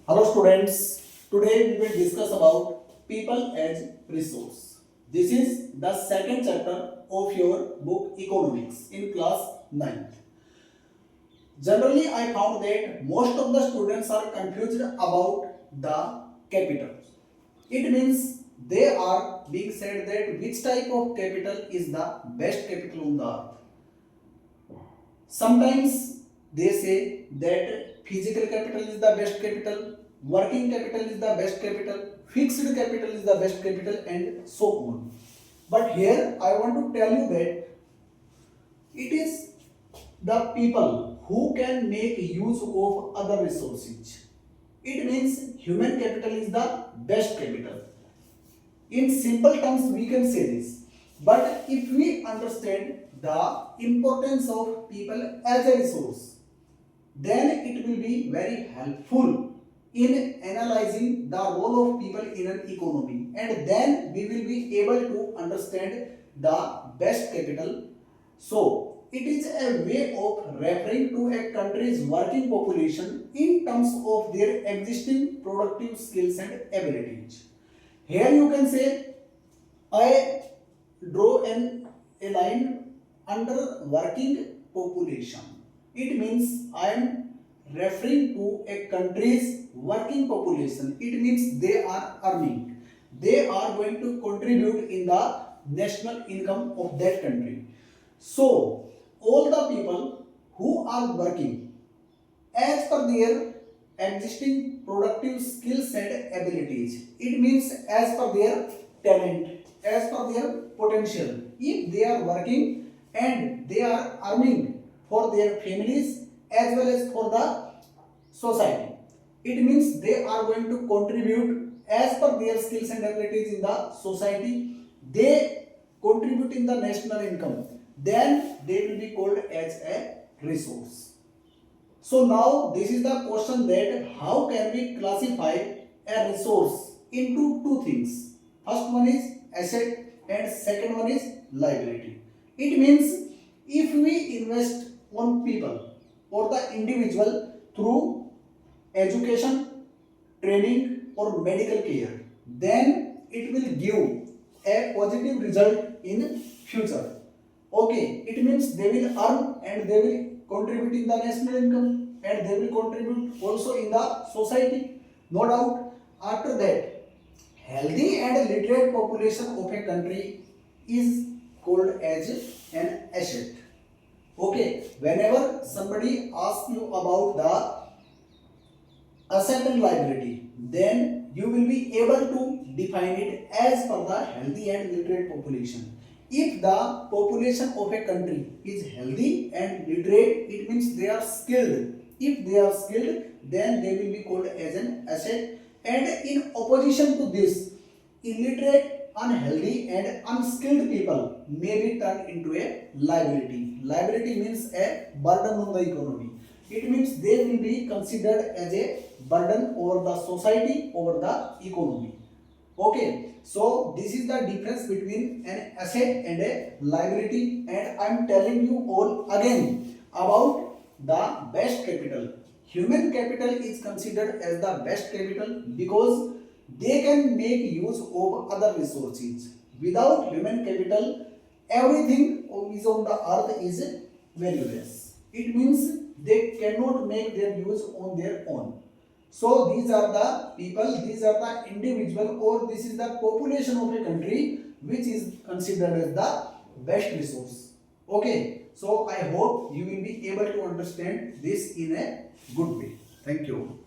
Hello students, today we will discuss about people as resource. This is the second chapter of your book Economics in class 9th. Generally, I found that most of the students are confused about the capital. It means they are being said that which type of capital is the best capital on the earth. Sometimes they say that physical capital is the best capital, working capital is the best capital, fixed capital is the best capital, and so on. But here I want to tell you that it is the people who can make use of other resources. It means human capital is the best capital. In simple terms, we can say this. But if we understand the importance of people as a resource, then it will be very helpful in analyzing the role of people in an economy, and then we will be able to understand the best capital. So it is a way of referring to a country's working population in terms of their existing productive skills and abilities. Here you can say I draw a line under working population. It means I am referring to a country's working population. It means they are earning. They are going to contribute in the national income of that country. So all the people who are working as per their existing productive skills and abilities. It means as per their talent, as per their potential. If they are working and they are earning for their families as well as for the society, it means they are going to contribute as per their skills and abilities in the society. They contribute in the national income. Then they will be called as a resource. So now this is the question that how can we classify a resource into two things. First one is asset and second one is liability. It means if we invest on people or the individual through education, training or medical care, then it will give a positive result in future. Okay, it means they will earn and they will contribute in the national income and they will contribute also in the society. No doubt. After that, healthy and literate population of a country is called as an asset. Okay, whenever somebody asks you about the asset and liability, then you will be able to define it as per the healthy and literate population. If the population of a country is healthy and literate, it means they are skilled. If they are skilled, then they will be called as an asset. And in opposition to this, illiterate, unhealthy and unskilled people may be turned into a liability. Liability means a burden on the economy. It means they will be considered as a burden over the society, over the economy. Okay, so this is the difference between an asset and a liability, and I am telling you all again about the best capital. Human capital is considered as the best capital because they can make use of other resources. Without human capital, everything is on the earth is valueless. It means they cannot make their use on their own. So these are the people, these are the individual, or this is the population of a country which is considered as the best resource. Okay, so I hope you will be able to understand this in a good way. Thank you.